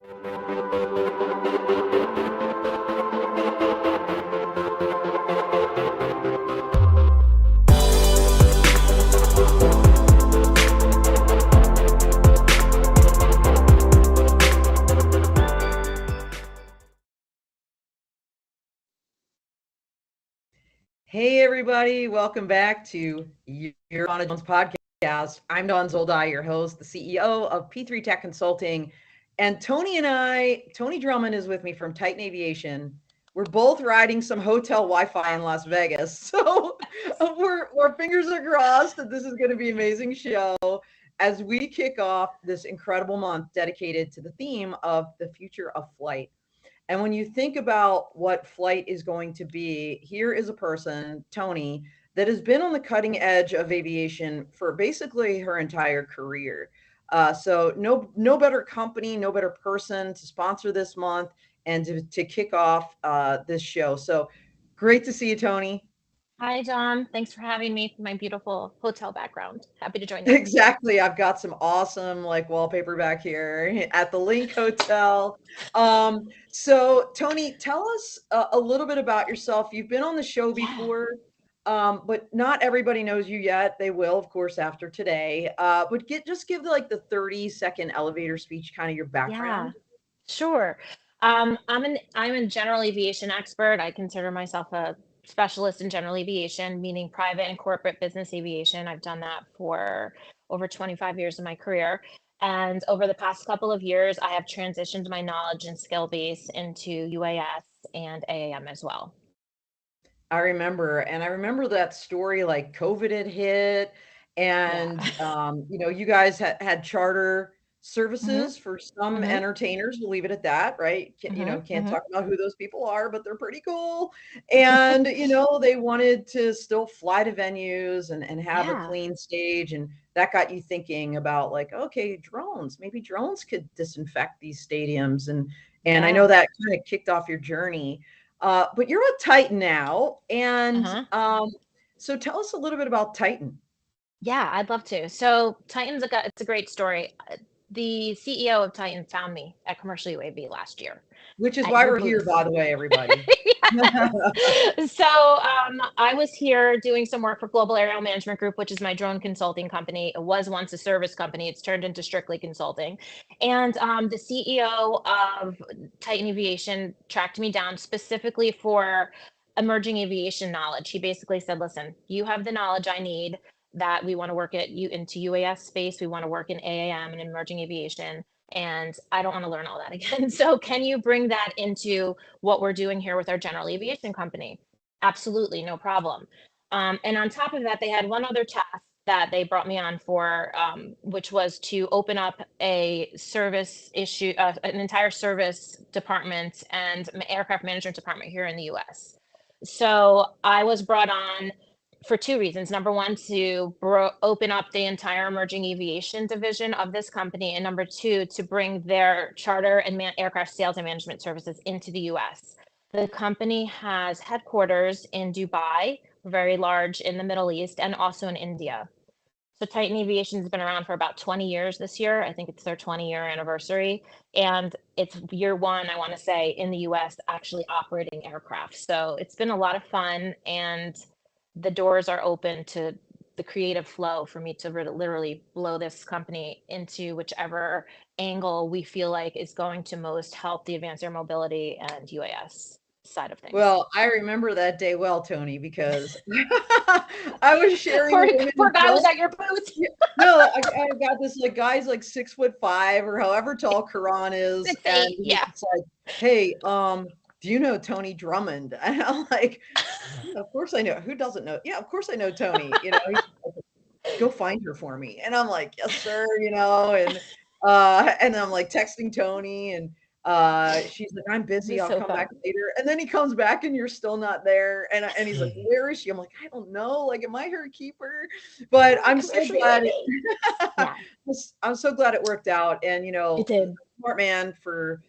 Hey, everybody. Welcome back to your Donna Jones podcast. I'm Dawn Zoldi, your host, the CEO of P3 Tech Consulting. And Toni Drummond is with me from Titan Aviation. We're both riding some hotel Wi-Fi in Las Vegas. So our fingers are crossed that this is going to be an amazing show as we kick off this incredible month dedicated to the theme of the future of flight. And when you think about what flight is going to be, here is a person, Toni, that has been on the cutting edge of aviation for basically her entire career. So no better company, no better person to sponsor this month and to kick off this show. So great to see you, Toni. Hi, John. Thanks for having me for my beautiful hotel background. Happy to join you. Exactly. I've got some awesome like wallpaper back here at the Link Hotel. So Toni, tell us a little bit about yourself. You've been on the show Yeah. before, but not everybody knows you yet. They will, of course, after today. But just give like the 30-second elevator speech, kind of your Yeah, background. sure. I'm a general aviation expert. I consider myself a specialist in general aviation, meaning private and corporate business aviation. I've done that for over 25 years of my career. And over the past couple of years, I have transitioned my knowledge and skill base into UAS and AAM as well. I remember that story like COVID had hit Yeah. and you guys had charter hmm services for some hmm entertainers, we'll leave it at that, right? Can't hmm talk about who those people are, but they're pretty cool. And they wanted to still fly to venues and have a Yeah. clean stage, and that got you thinking about like, okay, maybe drones could disinfect these stadiums, and I know Yeah. that kind of kicked off your journey. But you're a Titan now, and Uh-huh. so tell us a little bit about Titan, Yeah, I'd love to. So it's a great story. The CEO of Titan found me at Commercial UAV last year which is at why your we're here, booth. by the way, everybody. So I was here doing some work for Global Aerial Management Group, which is my drone consulting company. It was once a service company. It's turned into strictly consulting. And the CEO of Titan Aviation tracked me down specifically for emerging aviation knowledge. He basically said, listen, you have the knowledge I need that we want to work into UAS space. We want to work in AAM and emerging aviation. And I don't want to learn all that again. So can you bring that into what we're doing here with our general aviation company? Absolutely, no problem. And on top of that, they had one other task that they brought me on for, which was to open up an entire service department and aircraft management department here in the US. So I was brought on for two reasons. Number one, to open up the entire emerging aviation division of this company. And number two, to bring their charter and aircraft sales and management services into the US. The company has headquarters in Dubai, very large in the Middle East, and also in India. So Titan Aviation has been around for about 20 years this year. I think it's their 20-year anniversary. And it's year one, I want to say, in the US actually operating aircraft. So it's been a lot of fun, and the doors are open to the creative flow for me to literally blow this company into whichever angle we feel like is going to most help the advanced air mobility and UAS side of things. Well, I remember that day well, Tony, because I was sharing Poor, a women's poor guy was drone. at your booth. Yeah, no, I got this like guy's like 6'5" or however tall Karan is, Six and eight, he's yeah. just like, "Hey, do you know Toni Drummond?" And I'm like, "Yeah, of course I know. Who doesn't know? Yeah, of course I know Toni. He's like, go find her for me." And I'm like, "Yes, sir." And I'm like texting Toni, and she's like, "I'm It busy. was I'll so come back fun. later." And then he comes back, and you're still not there. And he's like, "Where is she?" I'm like, "I don't know. Like, am I her keeper?" But Oh, I'm so commercial glad UAV. Yeah, I'm so glad it worked out. And it did. smart man for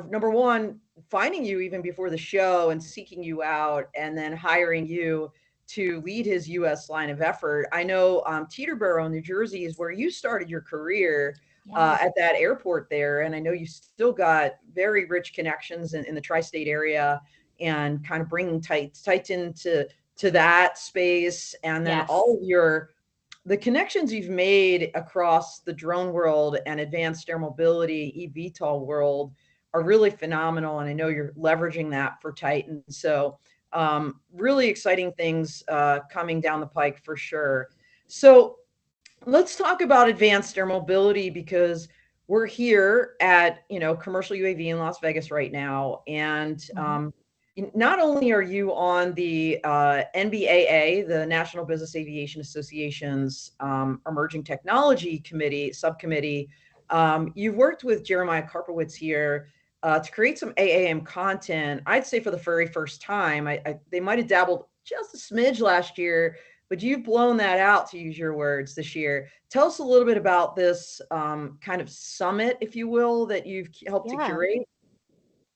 number one, finding you even before the show and seeking you out, and then hiring you to lead his U.S. line of effort. I know Teterboro, New Jersey, is where you started your career. Yeah. at that airport there. And I know you still got very rich connections in the tri-state area and kind of bringing Titan to that space. And then Yes. all of the connections you've made across the drone world and advanced air mobility, eVTOL world are really phenomenal. And I know you're leveraging that for Titan. So really exciting things coming down the pike for sure. So let's talk about advanced air mobility because we're here at commercial UAV in Las Vegas right now, and Mhm. not only are you on the NBAA, the National Business Aviation Association's Emerging Technology Committee subcommittee, you've worked with Jeremiah Karpowitz here to create some AAM content. I'd say for the very first time. They might have dabbled just a smidge last year, but you've blown that out, to use your words, this year. Tell us a little bit about this kind of summit, if you will, that you've helped to Yeah. curate.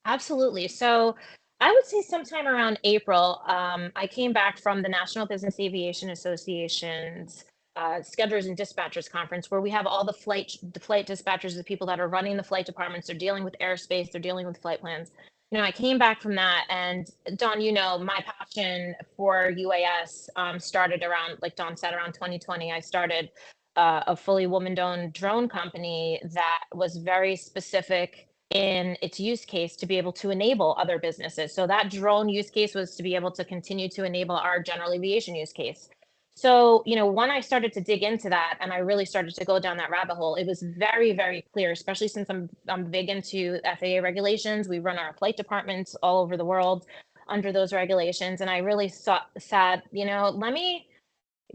Absolutely. So I would say sometime around April, I came back from the National Business Aviation Association's Schedulers and Dispatchers Conference, where we have all the flight dispatchers, the people that are running the flight departments. They're dealing with airspace, they're dealing with flight plans. I came back from that, and Don, my passion for UAS started around, like Don said, around 2020. I started a fully woman-owned drone company that was very specific in its use case to be able to enable other businesses. So that drone use case was to be able to continue to enable our general aviation use case. So, when I started to dig into that and I really started to go down that rabbit hole, it was very, very clear, especially since I'm big into FAA regulations. We run our flight departments all over the world under those regulations. And I really said, let me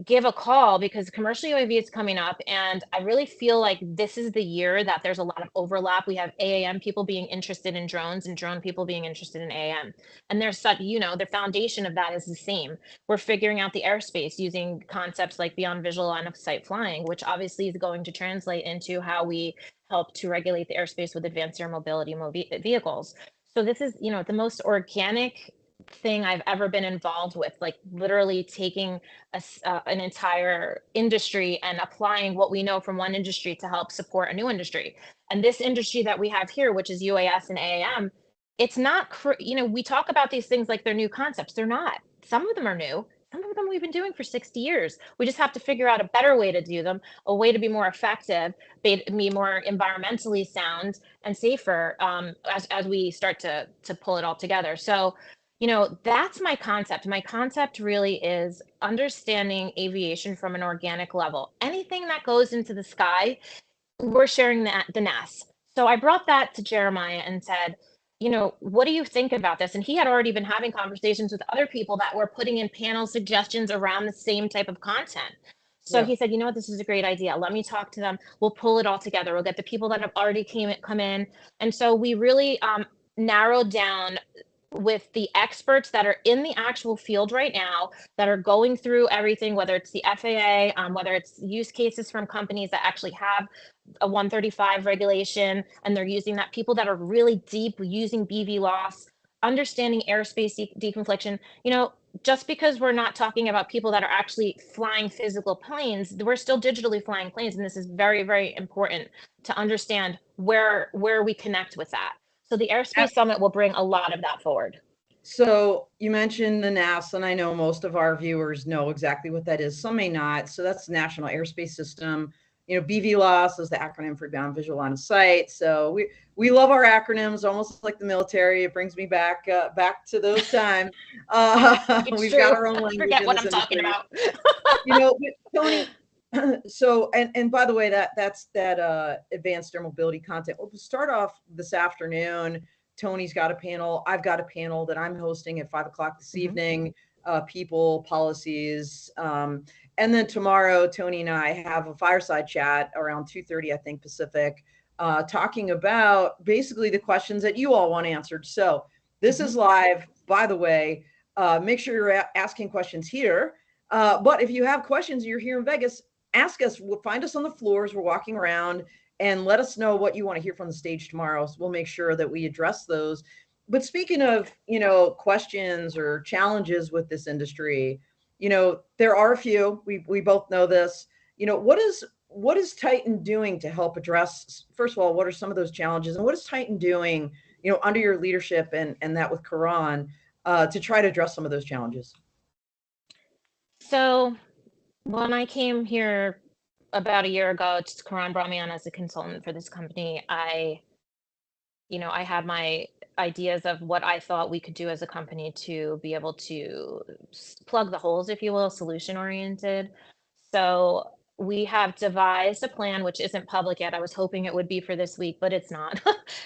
give a call because commercial UAV is coming up, and I really feel like this is the year that there's a lot of overlap. We have AAM people being interested in drones and drone people being interested in AAM. And there's such, the foundation of that is the same. We're figuring out the airspace using concepts like beyond visual line of sight flying, which obviously is going to translate into how we help to regulate the airspace with advanced air mobility vehicles. So this is, the most organic thing I've ever been involved with, like literally taking an entire industry and applying what we know from one industry to help support a new industry. And this industry that we have here, which is UAS and AAM, it's not, we talk about these things like they're new concepts. They're not. Some of them are new. Some of them we've been doing for 60 years. We just have to figure out a better way to do them, a way to be more effective, be more environmentally sound and safer as we start to pull it all together. So, that's my concept. My concept really is understanding aviation from an organic level. Anything that goes into the sky, we're sharing the NAS. So I brought that to Jeremiah and said, what do you think about this? And he had already been having conversations with other people that were putting in panel suggestions around the same type of content. So Yeah. he said, this is a great idea. Let me talk to them. We'll pull it all together. We'll get the people that have already come in. And so we really narrowed down with the experts that are in the actual field right now that are going through everything, whether it's the FAA, whether it's use cases from companies that actually have a 135 regulation and they're using that, people that are really deep using BV loss, understanding airspace deconfliction. Just because we're not talking about people that are actually flying physical planes, we're still digitally flying planes. And this is very, very important to understand where we connect with that. So the Airspace Summit will bring a lot of that forward. So you mentioned the NASA, and I know most of our viewers know exactly what that is. Some may not. So that's the National Airspace System. BVLOS is the acronym for Beyond Visual Line of Sight. So we love our acronyms, almost like the military. It brings me back to those times. It's We've true. got our own I language forget in what this I'm talking industry. about. Toni. So and by the way, that's that advanced air mobility content. We'll start off this afternoon. Toni's got a panel. I've got a panel that I'm hosting at 5 o'clock this evening. People, policies, and then tomorrow, Toni and I have a fireside chat around 2:30, I think Pacific, talking about basically the questions that you all want answered. So this is live, by the way. Make sure you're asking questions here. But if you have questions, you're here in Vegas, ask us. We'll find us on the floors. We're walking around, and let us know what you want to hear from the stage tomorrow. So we'll make sure that we address those. But speaking of, questions or challenges with this industry, there are a few. We both know this. what is Titan doing to help address, first of all, what are some of those challenges, and what is Titan doing, under your leadership and that with Karan, to try to address some of those challenges? So when I came here about a year ago, Karan brought me on as a consultant for this company. I had my ideas of what I thought we could do as a company to be able to plug the holes, if you will, solution oriented. So we have devised a plan which isn't public yet. I was hoping it would be for this week, but it's not.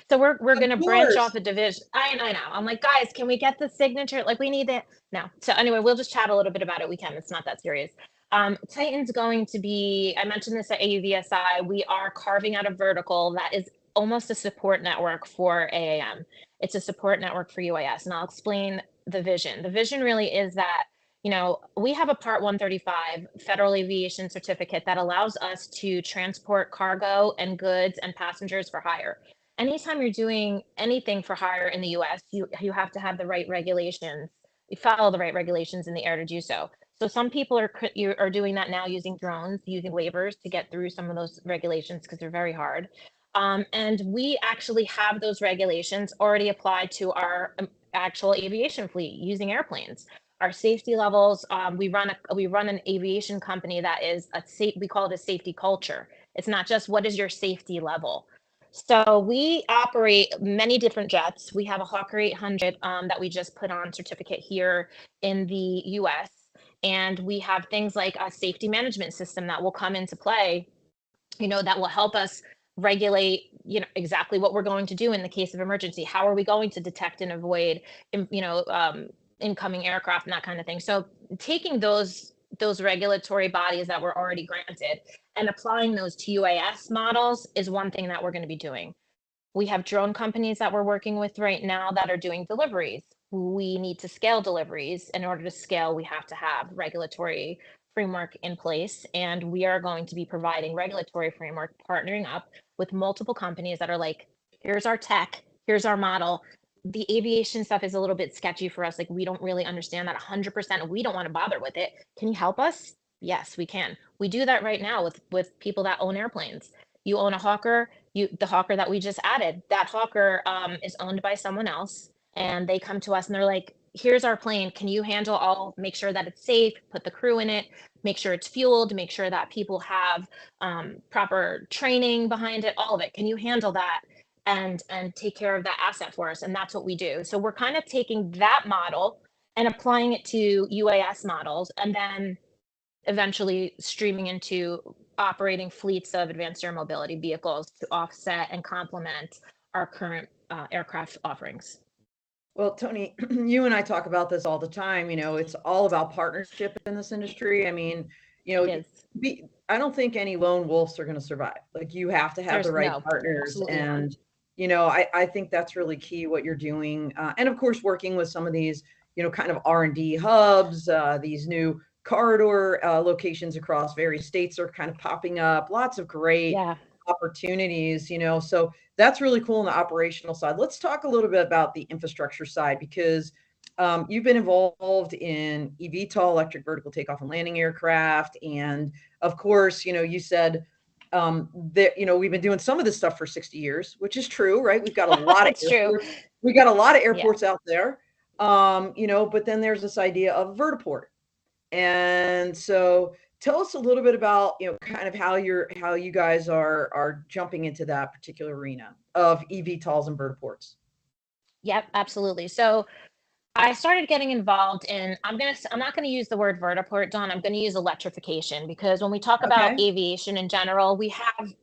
So we're Of going to branch off course. a division. I know. I'm like, guys, can we get the signature? Like, we need it. No. So anyway, we'll just chat a little bit about it. We can. It's not that serious. Titan's going to be, I mentioned this at AUVSI, we are carving out a vertical that is almost a support network for AAM. It's a support network for UAS, and I'll explain the vision. The vision really is that, we have a Part 135 Federal Aviation Certificate that allows us to transport cargo and goods and passengers for hire. Anytime you're doing anything for hire in the US, you have to have the right regulations. You follow the right regulations in the air to do so. So some people are doing that now using drones, using waivers to get through some of those regulations because they're very hard. And we actually have those regulations already applied to our actual aviation fleet using airplanes. Our safety levels, we run an aviation company that is we call it a safety culture. It's not just what is your safety level. So we operate many different jets. We have a Hawker 800 that we just put on certificate here in the US. And we have things like a safety management system that will come into play, that will help us regulate, exactly what we're going to do in the case of emergency. How are we going to detect and avoid, incoming aircraft and that kind of thing. So taking those regulatory bodies that were already granted and applying those to UAS models is one thing that we're going to be doing. We have drone companies that we're working with right now that are doing deliveries. We need to scale deliveries. In order to scale, we have to have regulatory framework in place, and we are going to be providing regulatory framework, partnering up with multiple companies that are like, here's our tech, here's our model. The aviation stuff is a little bit sketchy for us. Like, we don't really understand that 100%, and we don't want to bother with it. Can you help us? Yes, we can. We do that right now with people that own airplanes. You own a Hawker, the Hawker that we just added, that Hawker is owned by someone else, and they come to us and they're like, here's our plane. Can you handle make sure that it's safe, put the crew in it, make sure it's fueled, make sure that people have proper training behind it, all of it. Can you handle that and take care of that asset for us? And that's what we do. So we're kind of taking that model and applying it to UAS models, and then eventually streaming into operating fleets of advanced air mobility vehicles to offset and complement our current aircraft offerings. Well, Toni, you and I talk about this all the time. It's all about partnership in this industry. I mean, It is. I don't think any lone wolves are going to survive. Like, you have to have the right No, partners. absolutely not. And, I think that's really key what you're doing. And of course, working with some of these, kind of R&D hubs, these new corridor locations across various states are kind of popping up. Lots of great Yeah. opportunities, so that's really cool on the operational side. Let's talk a little bit about the infrastructure side, because you've been involved in eVTOL, electric vertical takeoff and landing aircraft. And of course, you said that, we've been doing some of this stuff for 60 years, which is true, right? We've got a lot of It's true. airports. We got a lot of Yeah. airports out there. But then there's this idea of vertiport. And so tell us a little bit about, kind of how you guys are jumping into that particular arena of eVTOLs and vertiports. Yep, absolutely. So I started getting involved in, I'm not going to use the word vertiport, Dawn. I'm going to use electrification, because when we talk about Okay. aviation in general, we have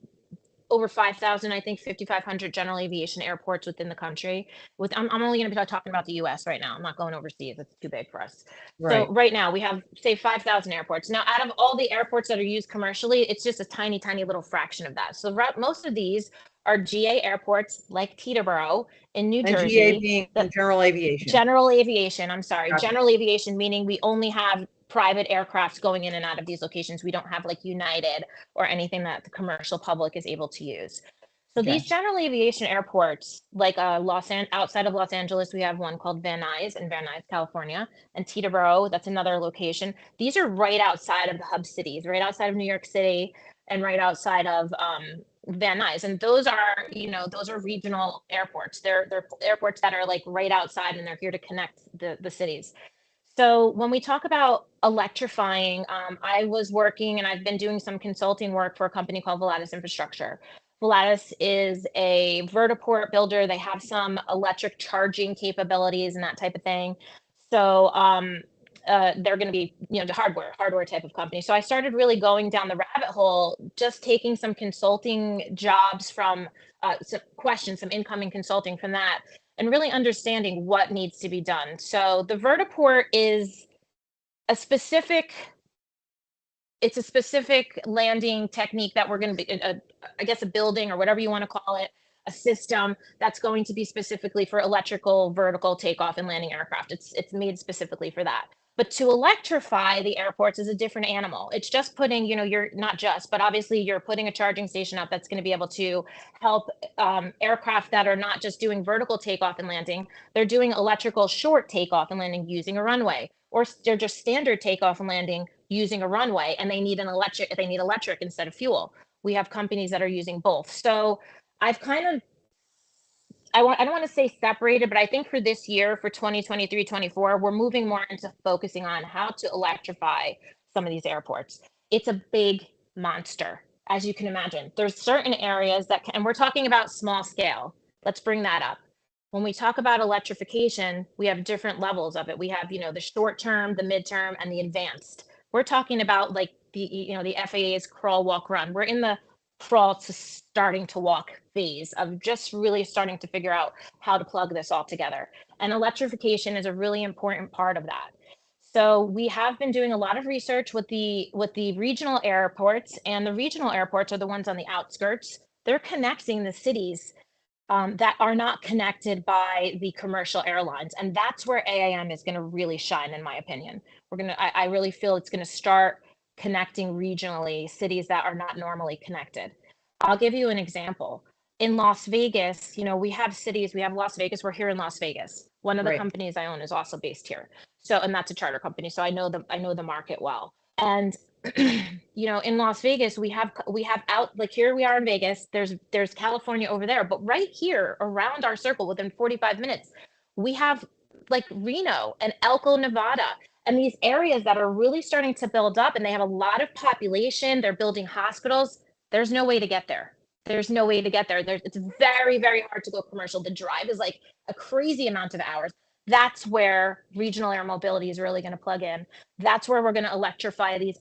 over 5,000, I think 5,500 general aviation airports within the country. I'm only going to be talking about the US right now. I'm not going overseas. It's too big for us. So Right. right now we have, say, 5,000 airports. Now, out of all the airports that are used commercially, it's just a tiny, tiny little fraction of that. So most of these are GA airports like Teterboro in New And GA Jersey. being That general aviation. General aviation, I'm sorry. Gotcha. General aviation, meaning we only have private aircrafts going in and out of these locations. We don't have like United or anything that the commercial public is able to use. So Okay. these general aviation airports, like outside of Los Angeles, we have one called Van Nuys in Van Nuys, California, and Teterboro, that's another location. These are right outside of the hub cities, right outside of New York City. and right outside of Van Nuys. And those are, those are regional airports. They're airports that are like right outside, and they're here to connect the cities. So when we talk about electrifying, I was working and I've been doing some consulting work for a company called Volatus Infrastructure. Volatus is a vertiport builder. They have some electric charging capabilities and that type of thing. So they're going to be, the hardware type of company. So I started really going down the rabbit hole, just taking some consulting jobs from some incoming consulting from that, and really understanding what needs to be done. So the vertiport is a specific it's a specific landing technique that we're going to be, I guess, a building or whatever you want to call it, a system that's going to be specifically for electrical vertical takeoff and landing aircraft. It's made specifically for that. But to electrify the airports is a different animal. It's just putting, you're not just, but obviously you're putting a charging station up that's going to be able to help aircraft that are not just doing vertical takeoff and landing, they're doing electrical short takeoff and landing using a runway, or they're just standard takeoff and landing using a runway, and they need electric instead of fuel. We have companies that are using both. So I've kind of, I don't want to say separated, but I think for this year, for 2023, 24, we're moving more into focusing on how to electrify some of these airports. It's a big monster, as you can imagine. There's certain areas that and we're talking about small scale. Let's bring that up. When we talk about electrification, we have different levels of it. We have, the short term, the midterm, and the advanced. We're talking about like the FAA's crawl, walk, run. We're in the crawl to starting to walk phase of just really starting to figure out how to plug this all together. And electrification is a really important part of that. So we have been doing a lot of research with the regional airports, and the regional airports are the ones on the outskirts. They're connecting the cities that are not connected by the commercial airlines. And that's where AAM is going to really shine, in my opinion. I really feel it's going to start connecting regionally cities that are not normally connected. I'll give you an example. In Las Vegas, we have cities, we have Las Vegas, we're here in Las Vegas. One of the companies I own is also based here. So, and that's a charter company. So I know the market well. And in Las Vegas, we have out, like, here we are in Vegas, there's California over there, but right here around our circle within 45 minutes, we have like Reno and Elko, Nevada, and these areas that are really starting to build up, and they have a lot of population. They're building hospitals. There's no way to get there. It's very, very hard to go commercial. The drive is like a crazy amount of hours. That's where regional air mobility is really going to plug in. That's where we're going to electrify the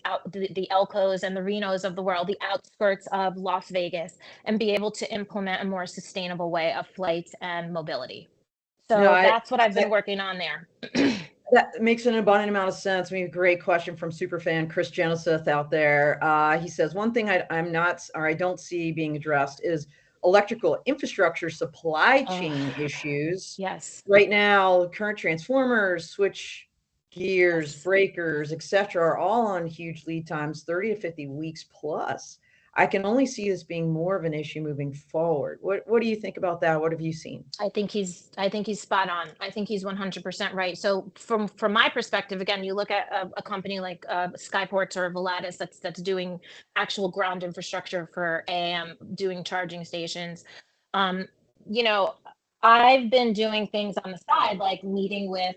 Elkos and the Renos of the world, the outskirts of Las Vegas, and be able to implement a more sustainable way of flights and mobility. So that's what I've been working on there. That makes an abundant amount of sense. We have a great question from superfan Chris Geneseth out there. He says, one thing I don't see being addressed is electrical infrastructure supply chain issues. Yes. Right now, current transformers, switch gears, breakers, etc., are all on huge lead times, 30 to 50 weeks plus. I can only see this being more of an issue moving forward. What do you think about that? What have you seen? I think he's spot on. I think he's 100% right. So from my perspective, again, you look at a company like Skyports or Volatus that's doing actual ground infrastructure for AAM, doing charging stations. I've been doing things on the side, like meeting with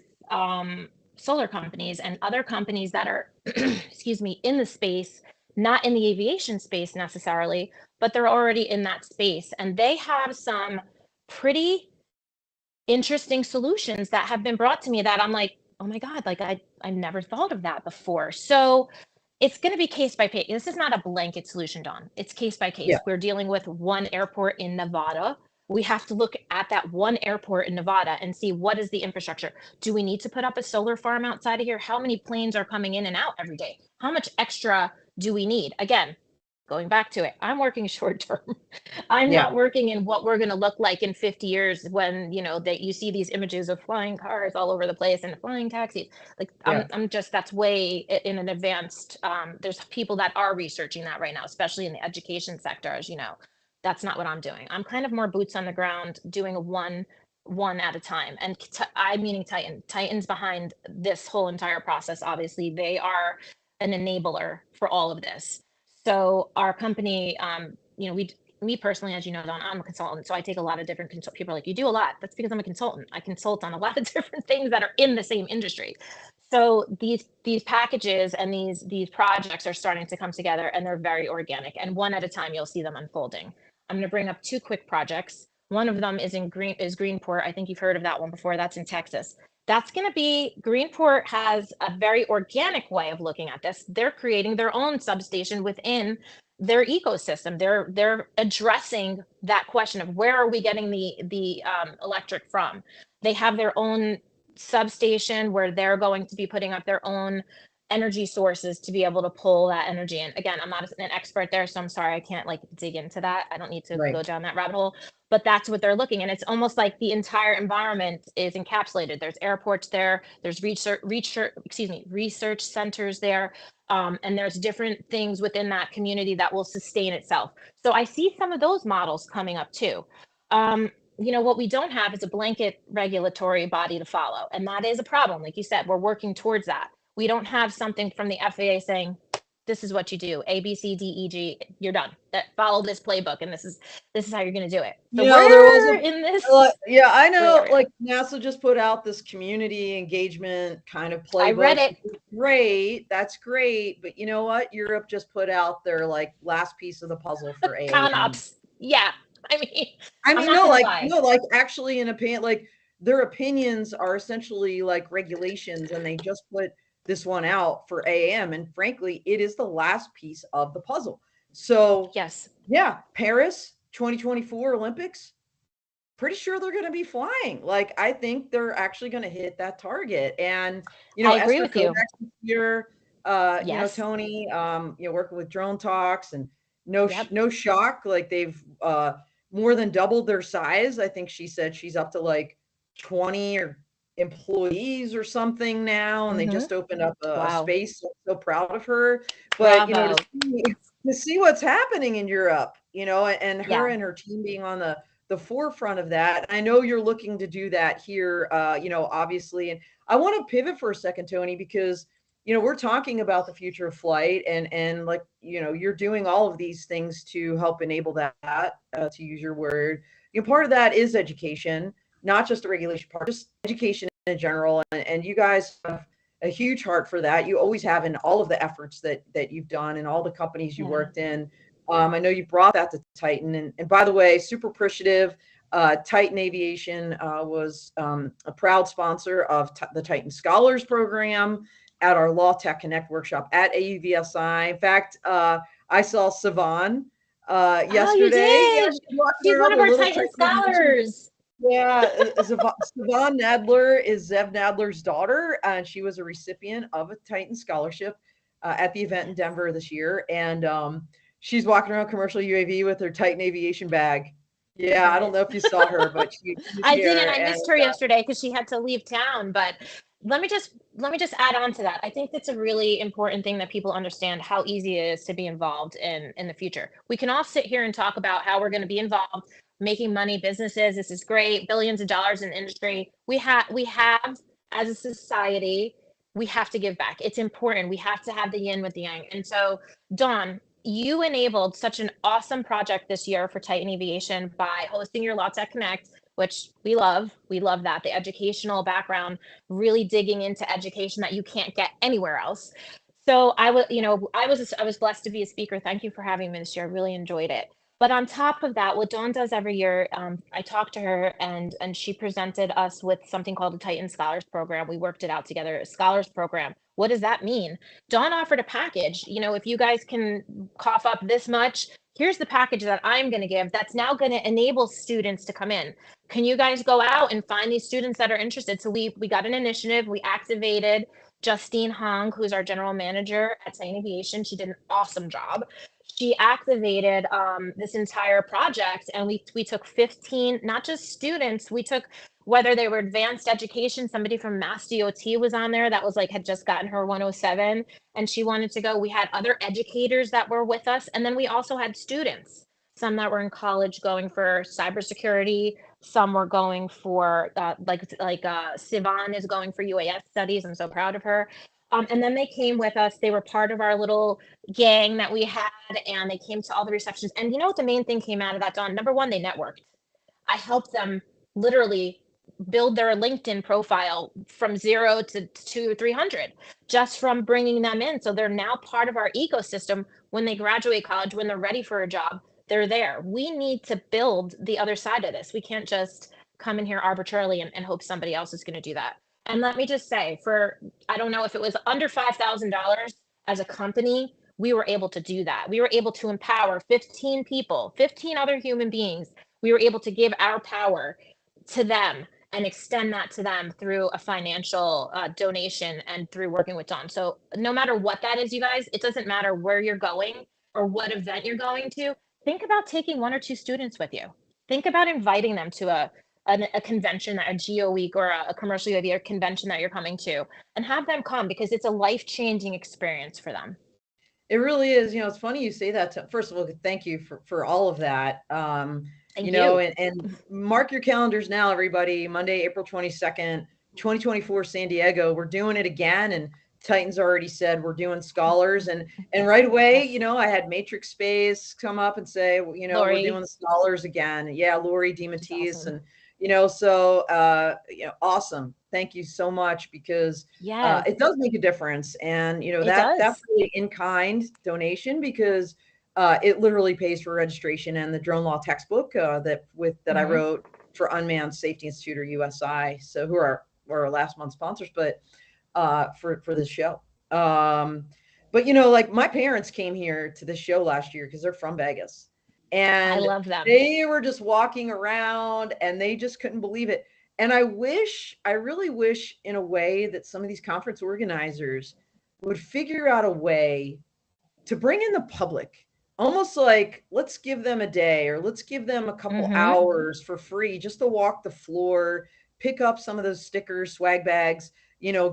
solar companies and other companies that are, excuse me, in the space, not in the aviation space necessarily, but they're already in that space. And they have some pretty interesting solutions that have been brought to me that I'm like, oh my God, like I've never thought of that before. So it's going to be case by case. This is not a blanket solution, Dawn. It's case by case. Yeah. We're dealing with one airport in Nevada. We have to look at that one airport in Nevada and see what is the infrastructure. Do we need to put up a solar farm outside of here? How many planes are coming in and out every day? How much extra do we need? Again, going back to it, I'm working short term. I'm not working in what we're going to look like in 50 years when, that you see these images of flying cars all over the place and flying taxis. Like I'm just, that's way in an advanced, there's people that are researching that right now, especially in the education sector, as you know. That's not what I'm doing. I'm kind of more boots on the ground, doing one at a time. And I'm meaning Titan. Titan's behind this whole entire process. Obviously, they are an enabler for all of this. So our company, me personally, as you know, Don, I'm a consultant, so I take a lot of different people are like, you do a lot. That's because I'm a consultant. I consult on a lot of different things that are in the same industry. So these packages and these projects are starting to come together, and they're very organic. And one at a time, you'll see them unfolding. I'm going to bring up two quick projects. One of them is Greenport. I think you've heard of that one before. That's in Texas. That's going to be Greenport has a very organic way of looking at this. They're creating their own substation within their ecosystem. They're addressing that question of where are we getting the electric from. They have their own substation where they're going to be putting up their own energy sources to be able to pull that energy in. Again, I'm not an expert there, so I'm sorry I can't like dig into that. I don't need to Right. go down that rabbit hole, but that's what they're looking. And it's almost like the entire environment is encapsulated. There's airports there, there's research centers there, and there's different things within that community that will sustain itself. So I see some of those models coming up too. What we don't have is a blanket regulatory body to follow, and that is a problem. Like you said, we're working towards that. We don't have something from the FAA saying, this is what you do, A, B, C, D, E, G, you're done. Follow this playbook, and this is how you're going to do it. So There was we're in this yeah, I know, area. like NASA just put out this community engagement kind of playbook. I read it. Great, that's great, but you know what? Europe just put out their like last piece of the puzzle for AAM. ConOps. Yeah, I mean, actually, in opinion, like their opinions are essentially like regulations, and they just put this one out for AAM, and frankly, it is the last piece of the puzzle. So yes, yeah, Paris 2024 Olympics, pretty sure they're going to be flying. Like, I think they're actually going to hit that target. And, I agree Esther with you. Kodak's here, Yes. Toni, working with Drone Talks, and no Yep. shock. Like, they've more than doubled their size. I think she said she's up to like 20 or employees or something now, and they just opened up a Wow. space. So proud of her. But Bravo. to see what's happening in Europe, and her Yeah. and her team being on the forefront of that. I know you're looking to do that here, obviously. And I want to pivot for a second, Toni, because we're talking about the future of flight, and like you're doing all of these things to help enable that, to use your word. Part of that is education, not just the regulation part, just education in general. And you guys have a huge heart for that. You always have in all of the efforts that you've done and all the companies you worked in. I know you brought that to Titan, and by the way, super appreciative. Titan Aviation was a proud sponsor of the Titan Scholars Program at our Law Tech Connect workshop at AUVSI. In fact, I saw Sivan yesterday. Oh, you did. She's one of our Titan scholars. Yeah, Sivan Nadler is Zev Nadler's daughter, and she was a recipient of a Titan scholarship at the event in Denver this year. And she's walking around commercial UAV with her Titan Aviation bag. Yeah, I don't know if you saw her, but I didn't. I missed her yesterday because she had to leave town. But let me just add on to that. I think that's a really important thing that people understand how easy it is to be involved in the future. We can all sit here and talk about how we're going to be involved, making money, businesses. This is great, billions of dollars in the industry. We have as a society, we have to give back. It's important. We have to have the yin with the yang. And so, Dawn, you enabled such an awesome project this year for Titan Aviation by hosting your Law Tech Connect, which we love. We love that. The educational background, really digging into education that you can't get anywhere else. So I was blessed to be a speaker. Thank you for having me this year. I really enjoyed it. But on top of that, what Dawn does every year, I talked to her and she presented us with something called the Titan Scholars Program. We worked it out together, a scholars program. What does that mean? Dawn offered a package. If you guys can cough up this much, here's the package that I'm going to give that's now going to enable students to come in. Can you guys go out and find these students that are interested? So we got an initiative. We activated Justine Hong, who's our general manager at Titan Aviation. She did an awesome job. She activated this entire project, and we took 15, not just students, we took whether they were advanced education, somebody from Mass DOT was on there that was like had just gotten her 107 and she wanted to go. We had other educators that were with us, and then we also had students, some that were in college going for cybersecurity, some were going for like Sivan is going for UAS studies. I'm so proud of her. And then they came with us. They were part of our little gang that we had, and they came to all the receptions. And you know what the main thing came out of that, Dawn? Number one, they networked. I helped them literally build their LinkedIn profile from 0 to 300 just from bringing them in. So they're now part of our ecosystem. When they graduate college, when they're ready for a job, they're there. We need to build the other side of this. We can't just come in here arbitrarily and hope somebody else is going to do that. And let me just say, I don't know if it was under $5,000 as a company, we were able to do that. We were able to empower 15 people, 15 other human beings. We were able to give our power to them and extend that to them through a financial donation and through working with Dawn. So no matter what that is, you guys, it doesn't matter where you're going or what event you're going to. Think about taking 1 or 2 students with you. Think about inviting them to a convention, a Geo Week or a commercial UAV convention that you're coming to, and have them come because it's a life-changing experience for them. It really is. It's funny you say that. First of all, thank you for all of that. Thank you. And mark your calendars now, everybody. Monday, April 22nd, 2024, San Diego. We're doing it again. And Titan's already said we're doing scholars. And right away, I had Matrix Space come up and say, we're doing the scholars again. Yeah, Lori DeMatteis. Awesome. And, awesome. Thank you so much because it does make a difference. And, that's really in-kind donation because it literally pays for registration and the drone law textbook that I wrote for Unmanned Safety Institute or USI. So who are our last month's sponsors, but for this show. But like my parents came here to this show last year because they're from Vegas. And I love them. They were just walking around and they just couldn't believe it. And I really wish in a way that some of these conference organizers would figure out a way to bring in the public, almost like let's give them a day or let's give them a couple hours for free just to walk the floor, pick up some of those stickers, swag bags,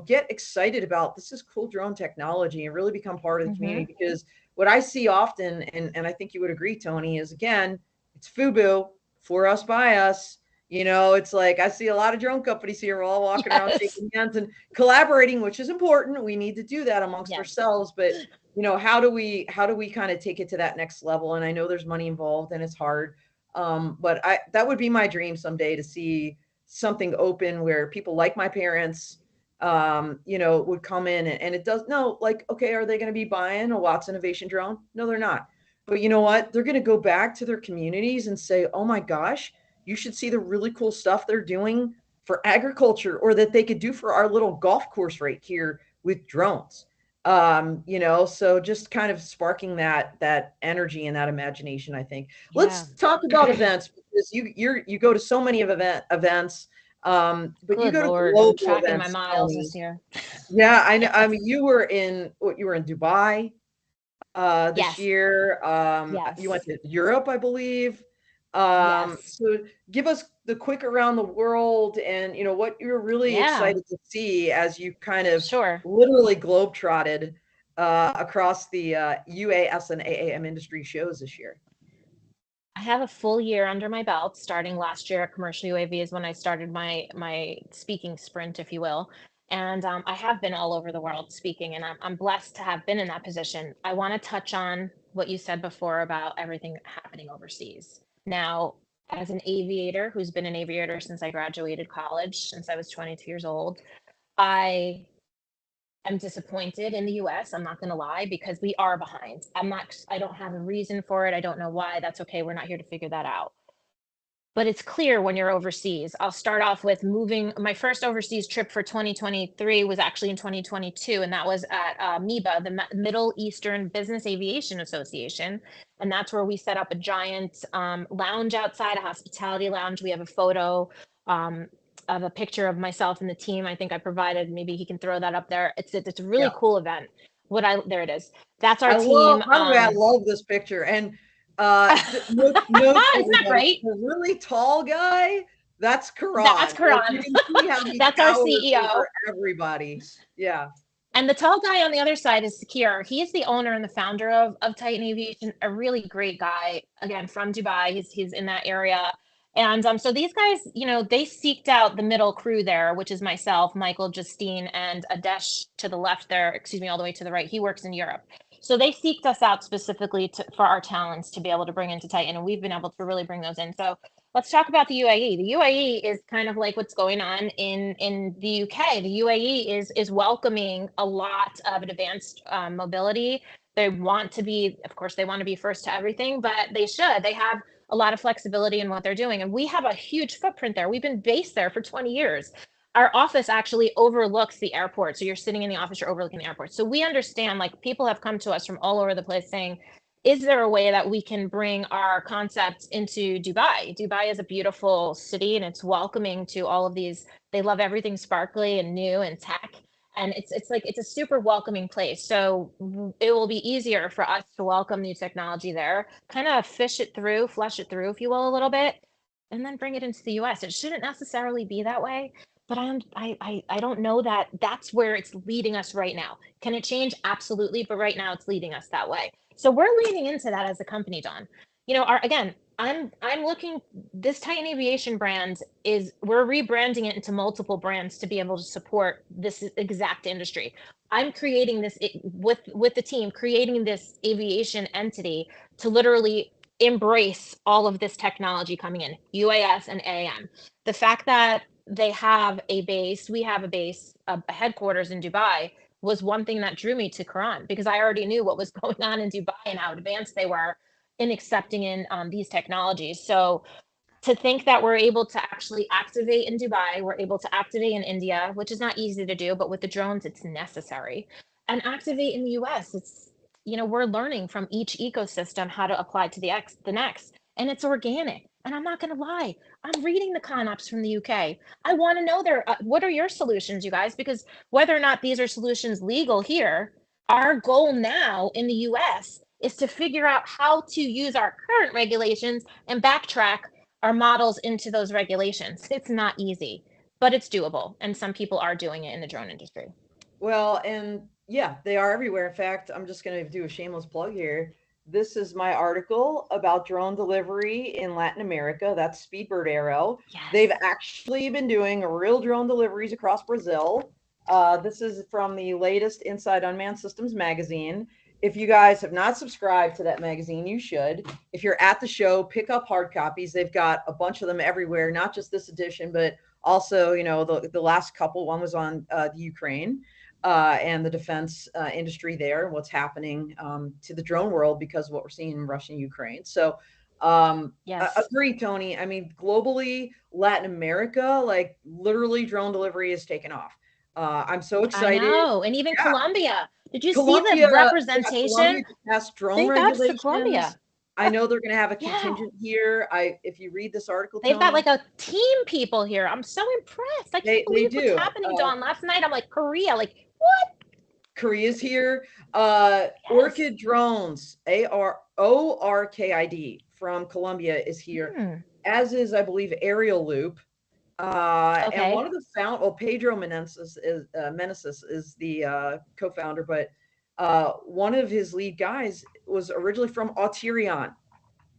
get excited about this is cool drone technology and really become part of the community. Because what I see often, and I think you would agree, Toni, is again, it's FUBU, for us, by us. It's like I see a lot of drone companies here all walking around shaking hands and collaborating, which is important. We need to do that amongst ourselves. But, how do we kind of take it to that next level? And I know there's money involved and it's hard. But that would be my dream someday to see something open where people like my parents, would come in and it does okay, are they going to be buying a Watson Aviation drone? No, they're not. But you know what? They're going to go back to their communities and say, oh my gosh, you should see the really cool stuff they're doing for agriculture or that they could do for our little golf course right here with drones. So just kind of sparking that energy and that imagination, I think. Yeah. Let's talk about events because you go to so many of events. But good you go Lord, to global I'm tracking events, my miles this year. Yeah, I know. I mean, you were in Dubai this year. You went to Europe, I believe. So give us the quick around the world and, what you're really excited to see as you kind of literally globetrotted across the UAS and AAM industry shows this year. I have a full year under my belt. Starting last year at Commercial UAV is when I started my speaking sprint, if you will. And I have been all over the world speaking, and I'm blessed to have been in that position. I want to touch on what you said before about everything happening overseas. Now, as an aviator who's been an aviator since I graduated college, since I was 22 years old, I am disappointed in the US. I'm not going to lie, because we are behind. I don't have a reason for it. I don't know why. That's okay. We're not here to figure that out. But it's clear when you're overseas. I'll start off with my first overseas trip for 2023 was actually in 2022, and that was at MIBA, the Middle Eastern Business Aviation Association. And that's where we set up a giant lounge outside, a hospitality lounge. We have a photo of a picture of myself and the team. I think I provided, maybe he can throw that up there. It's a really cool event. There it is. That's our team. I love this picture. And isn't that great? The really tall guy, that's Karan. That's Karan. That's our CEO. For everybody. Yeah. And the tall guy on the other side is Sakir. He is the owner and the founder of Titan Aviation, a really great guy, again, from Dubai. He's in that area. And so these guys, they seeked out the middle crew there, which is myself, Michael, Justine, and Adesh to the left there, excuse me, all the way to the right. He works in Europe. So they seeked us out specifically for our talents to be able to bring into Titan, and we've been able to really bring those in. So let's talk about the UAE. The UAE is kind of like what's going on in the UK. The UAE is welcoming a lot of advanced mobility. They want to be, of course, they want to be first to everything, but they should. They have a lot of flexibility in what they're doing. And we have a huge footprint there. We've been based there for 20 years. Our office actually overlooks the airport. So you're sitting in the office, you're overlooking the airport. So we understand, like, people have come to us from all over the place saying, is there a way that we can bring our concepts into Dubai? Dubai is a beautiful city and it's welcoming to all of these. They love everything sparkly and new and tech. And it's a super welcoming place. So it will be easier for us to welcome new technology there, kind of flush it through, if you will, a little bit, and then bring it into the US. It shouldn't necessarily be that way, but I don't know that that's where it's leading us right now. Can it change? Absolutely, but right now it's leading us that way. So we're leaning into that as a company, Dawn. Again, I'm looking, this Titan Aviation brand we're rebranding it into multiple brands to be able to support this exact industry. I'm creating this with the team, creating this aviation entity to literally embrace all of this technology coming in, UAS and AAM. The fact that we have a base, a headquarters in Dubai was one thing that drew me to Quran, because I already knew what was going on in Dubai and how advanced they were in accepting in these technologies. So to think that we're able to actually activate in Dubai, we're able to activate in India, which is not easy to do, but with the drones, it's necessary. And activate in the US, we're learning from each ecosystem how to apply to the next. And it's organic. And I'm not going to lie, I'm reading the ConOps from the UK. I want to know what are your solutions, you guys? Because whether or not these are solutions legal here, our goal now in the US is to figure out how to use our current regulations and backtrack our models into those regulations. It's not easy, but it's doable. And some people are doing it in the drone industry. Well, and yeah, they are everywhere. In fact, I'm just going to do a shameless plug here. This is my article about drone delivery in Latin America. That's Speedbird Aero. Yes. They've actually been doing real drone deliveries across Brazil. This is from the latest Inside Unmanned Systems magazine. If you guys have not subscribed to that magazine, you should. If you're at the show, pick up hard copies. They've got a bunch of them everywhere, not just this edition, but also, the last couple. One was on the Ukraine. And the defense industry there, and what's happening to the drone world because of what we're seeing in Russia and Ukraine. So yes. Agree, Toni. I mean, globally, Latin America, like literally drone delivery is taken off. I'm so excited. I know. And even Colombia. Did you Colombia, see the representation? Colombia passed drone Thank God for regulations. Colombia. I know they're going to have a contingent here. If you read this article, they've Toni, got like a team people here. I'm so impressed. I can't believe what's happening, Dawn. Last night, I'm like, Korea, like, what? Korea's here. Orchid Drones, ORKID from Colombia is here, as is, I believe, Aerial Loop. And one of the Pedro Meneses is the co-founder, but one of his lead guys was originally from Autirion,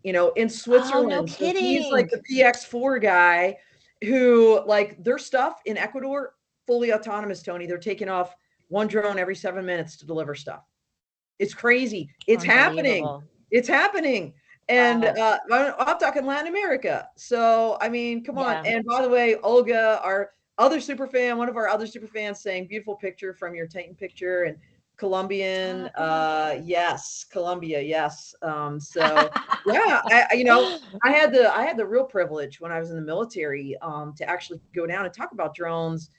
in Switzerland. Oh, no kidding. So he's like the PX4 guy who, like, their stuff in Ecuador, fully autonomous, Toni. They're taking off one drone every 7 minutes to deliver stuff. It's crazy. It's happening. It's happening. And I'm talking Latin America. So, I mean, come on. And by the way, Olga, our other super fan, one of our other super fans, saying beautiful picture from your Titan picture, and Colombian. Yes, Colombia. Yes. So yeah, I had the real privilege when I was in the military to actually go down and talk about drones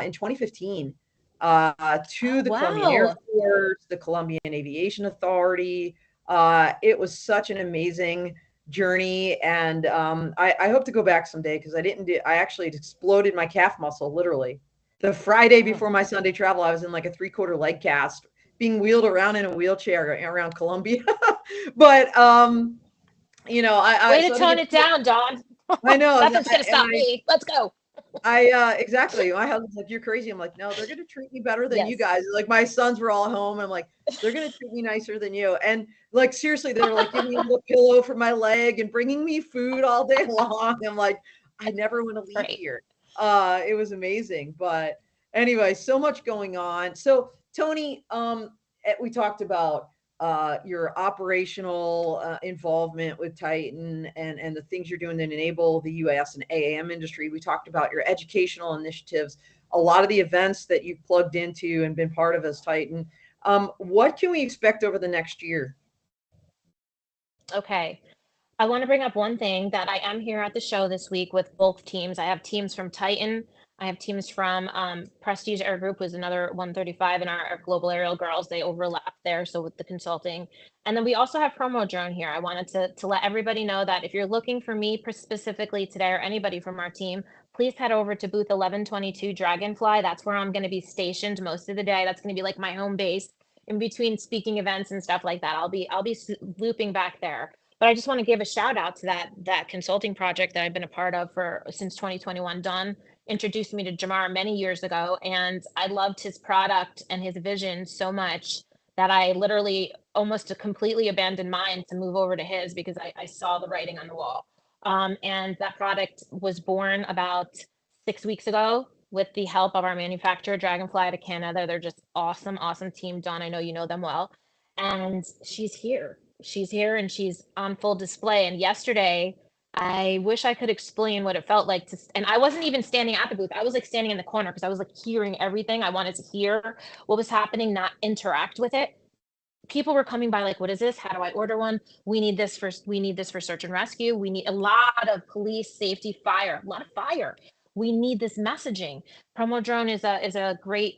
in 2015 to the Colombian Air Force, the Colombian Aviation Authority. It was such an amazing journey, and I hope to go back someday, because I actually exploded my calf muscle literally. The Friday before my Sunday travel, I was in like a 3/4 leg cast, being wheeled around in a wheelchair around Colombia. But way to tone it down, Dawn. I know nothing's gonna stop me. Let's go. Exactly. My husband's like, you're crazy. I'm like, no, they're gonna treat me better than you Yes. guys. Like my sons were all home. I'm like, they're gonna treat me nicer than you. And like seriously, they're like giving me a little pillow for my leg and bringing me food all day long. I'm like, I never want to leave Right. here. It was amazing. But anyway, so much going on. So Toni, we talked about your operational involvement with Titan and the things you're doing that enable the UAS and AAM industry. We talked about your educational initiatives, a lot of the events that you've plugged into and been part of as Titan. What can we expect over the next year? Okay. I want to bring up one thing that I am here at the show this week with both teams. I have teams from Titan. I have teams from Prestige Air Group, was another 135, and our Global Aerial Girls. They overlap there, so with the consulting. And then we also have Promo Drone here. I wanted to let everybody know that if you're looking for me specifically today or anybody from our team, please head over to booth 1122 Dragonfly. That's where I'm going to be stationed most of the day. That's going to be like my home base in between speaking events and stuff like that. I'll be looping back there. But I just want to give a shout out to that consulting project that I've been a part of for since 2021. Don introduced me to Jamar many years ago, and I loved his product and his vision so much that I literally almost completely abandoned mine to move over to his because I saw the writing on the wall. And that product was born about 6 weeks ago with the help of our manufacturer, Dragonfly out of Canada. They're just awesome, awesome team. Don, I know you know them well. And she's here and she's on full display. And yesterday, I wish I could explain what it felt like to, and I wasn't even standing at the booth. I was like standing in the corner because I was like hearing everything. I wanted to hear what was happening, not interact with it. People were coming by like, what is this? How do I order one? We need this for search and rescue. We need a lot of police, safety, fire, a lot of fire. We need this messaging. Promo Drone is a great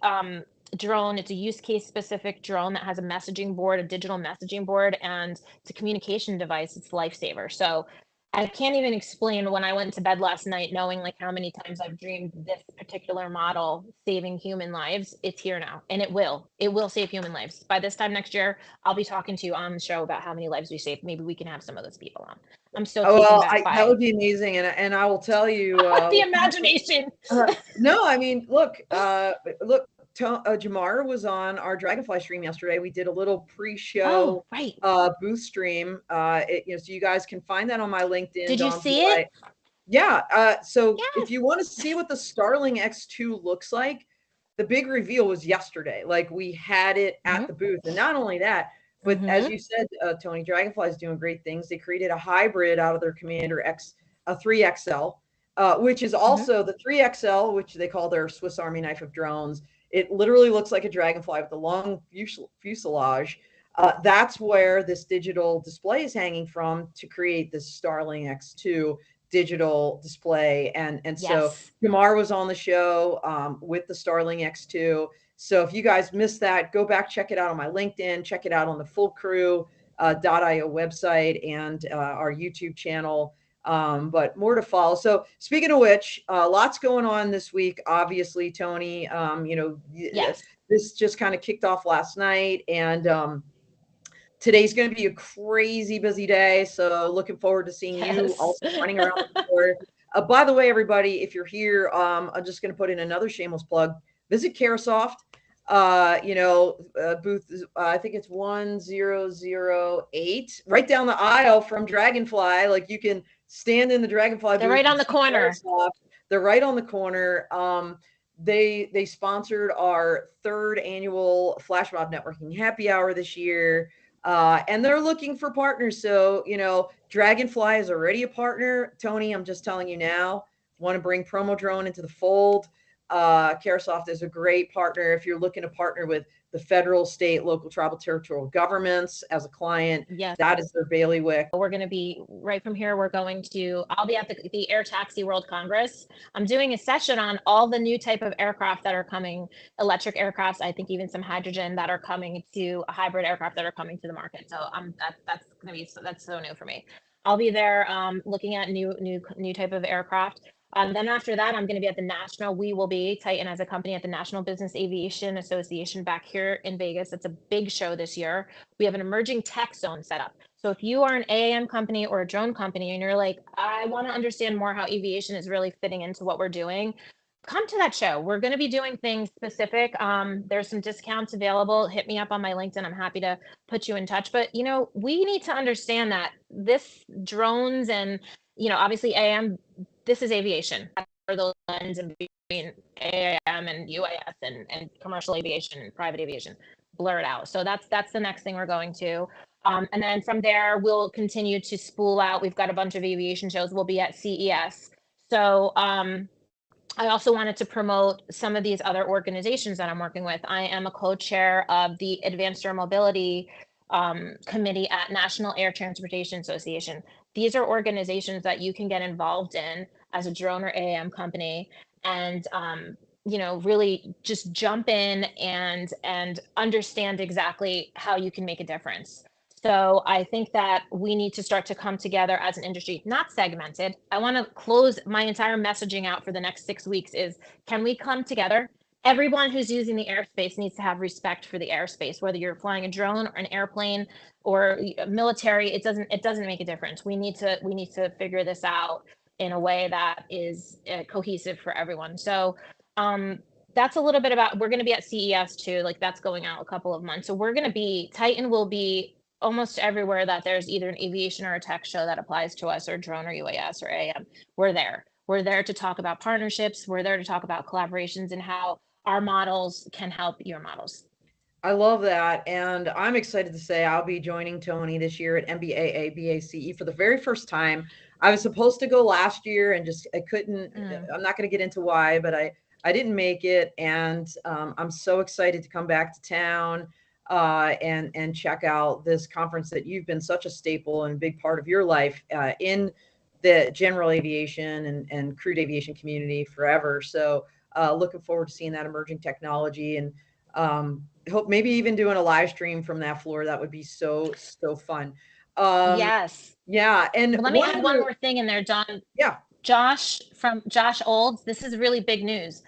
drone. It's a use case specific drone that has a messaging board, a digital messaging board, and it's a communication device. It's lifesaver. So I can't even explain when I went to bed last night, knowing like how many times I've dreamed this particular model saving human lives. It's here now, and it will save human lives. By this time next year, I'll be talking to you on the show about how many lives we saved. Maybe we can have some of those people on. I'm so Oh, taken well, back that by would be amazing, and I will tell you, the imagination. no, I mean, look, Jamar was on our Dragonfly stream yesterday. We did a little Oh, pre-show right. booth stream. So you guys can find that on my LinkedIn, Did you Don see it? Zulay. Yeah. So if Yes. you want to see what the Starling X2 looks like, the big reveal was yesterday. Like we had it at Mm-hmm. the booth, and not only that, but as Mm-hmm. you said, Toni, Dragonfly is doing great things. They created a hybrid out of their Commander X, a 3XL, which is Mm-hmm. also the 3XL, which they call their Swiss Army knife of drones. It literally looks like a Dragonfly with a long fuselage. That's where this digital display is hanging from to create this Starling X2 digital display. And so Yes. Jamar was on the show with the Starling X2. So if you guys missed that, go back, check it out on my LinkedIn, check it out on the Full Crew .io website and our YouTube channel. But more to follow. So speaking of which, lots going on this week. Obviously, Toni, Yes. this just kind of kicked off last night, and today's going to be a crazy busy day. So looking forward to seeing you Yes. also running around the floor. By the way, everybody, if you're here, I'm just going to put in another shameless plug. Visit Caresoft. Booth, I think it's 1008, right down the aisle from Dragonfly. Like you can stand in the Dragonfly They're booth right and on the see corner. Caresoft. They're right on the corner. They sponsored our third annual Flash Mob Networking Happy Hour this year. And they're looking for partners. So, Dragonfly is already a partner. Toni, I'm just telling you now, want to bring Promo Drone into the fold. Caresoft is a great partner if you're looking to partner with the federal, state, local, tribal, territorial governments as a client. Yes. That is their bailiwick. We're going to be right from here. I'll be at the Air Taxi World Congress. I'm doing a session on all the new type of aircraft that are coming, electric aircrafts, I think even some hydrogen that are coming to hybrid aircraft that are coming to the market. So that's going to be, that's so new for me. I'll be there looking at new type of aircraft. Then after that, I'm going to be at the National, we will be Titan as a company at the National Business Aviation Association back here in Vegas. It's a big show this year. We have an emerging tech zone set up. So So if you are an AAM company or a drone company and you're like, I want to understand more how aviation is really fitting into what we're doing, come to that show. We're going to be doing things specific. There's some discounts available. Hit me up on my LinkedIn. I'm happy to put you in touch. But, we need to understand that this drones and, obviously AM, this is aviation. For the lens in between AM and UAS and commercial aviation and private aviation, blur it out. So that's the next thing we're going to. And then from there, we'll continue to spool out. We've got a bunch of aviation shows. We'll be at CES. So I also wanted to promote some of these other organizations that I'm working with. I am a co-chair of the Advanced Air Mobility Committee at National Air Transportation Association. These are organizations that you can get involved in as a drone or AAM company and really just jump in and understand exactly how you can make a difference. So I think that we need to start to come together as an industry, not segmented. I want to close my entire messaging out for the next 6 weeks is, can we come together? Everyone who's using the airspace needs to have respect for the airspace, whether you're flying a drone or an airplane or military, it doesn't make a difference. We need to figure this out in a way that is cohesive for everyone. So that's a little bit about, we're going to be at CES too, like that's going out a couple of months. So Titan will be almost everywhere that there's either an aviation or a tech show that applies to us, or drone or UAS or AM. We're there to talk about partnerships. We're there to talk about collaborations and how our models can help your models. I love that. And I'm excited to say I'll be joining Toni this year at MBAA BACE for the very first time. I was supposed to go last year and I couldn't, I'm not going to get into why, but I didn't make it. And I'm so excited to come back to town and check out this conference that you've been such a staple and a big part of your life in the general aviation and crewed aviation community forever. So looking forward to seeing that emerging technology and hope maybe even doing a live stream from that floor. That would be so fun. Yes. Yeah. And let me add one more thing in there, Don. Yeah. Josh Olds, this is really big news.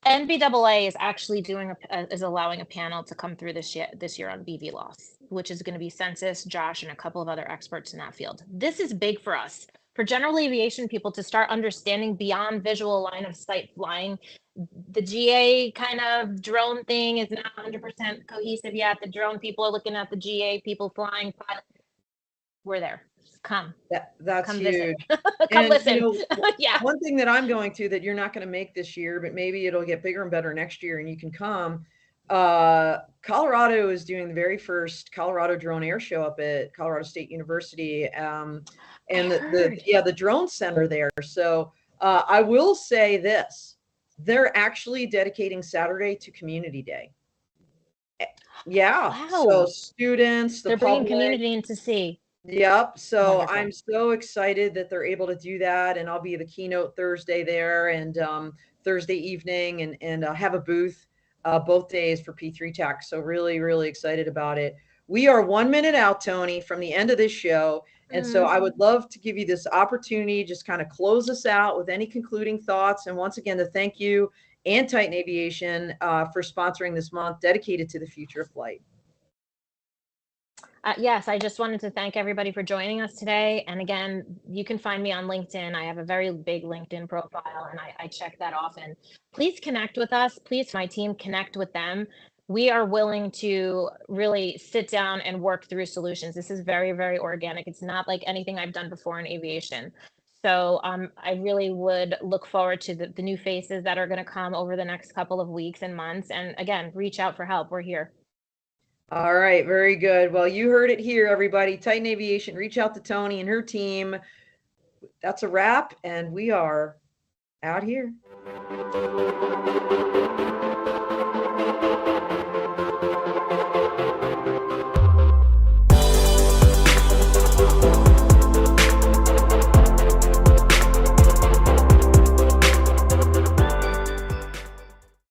NBAA is actually is allowing a panel to come through this year on BV loss, which is going to be Census, Josh, and a couple of other experts in that field. This is big for us, for general aviation people to start understanding beyond visual line of sight flying. The GA kind of drone thing is not 100% cohesive yet. The drone people are looking at the GA people flying. We're there. Come. That's come huge. Come listen. Yeah. One thing that I'm going to that you're not going to make this year, but maybe it'll get bigger and better next year and you can come. Colorado is doing the very first Colorado Drone Air Show up at Colorado State University. And the drone center there. So I will say this, they're actually dedicating Saturday to Community Day. Yeah. Wow. So students, they're bringing community in to see. Yep. So Wonderful. I'm so excited that they're able to do that. And I'll be the keynote Thursday there and Thursday evening and have a booth both days for P3 Tech. So really, really excited about it. We are 1 minute out, Toni, from the end of this show. And so I would love to give you this opportunity, just kind of close us out with any concluding thoughts. And once again, to thank you and Titan Aviation for sponsoring this month dedicated to the future of flight. Yes, I just wanted to thank everybody for joining us today. And again, you can find me on LinkedIn. I have a very big LinkedIn profile and I check that often. Please connect with us. Please, my team, connect with them. We are willing to really sit down and work through solutions. This is very, very organic. It's not like anything I've done before in aviation. So I really would look forward to the new faces that are going to come over the next couple of weeks and months. And again, reach out for help. We're here. All right, very good. Well, you heard it here, everybody. Titan Aviation, reach out to Toni and her team. That's a wrap, and we are out here.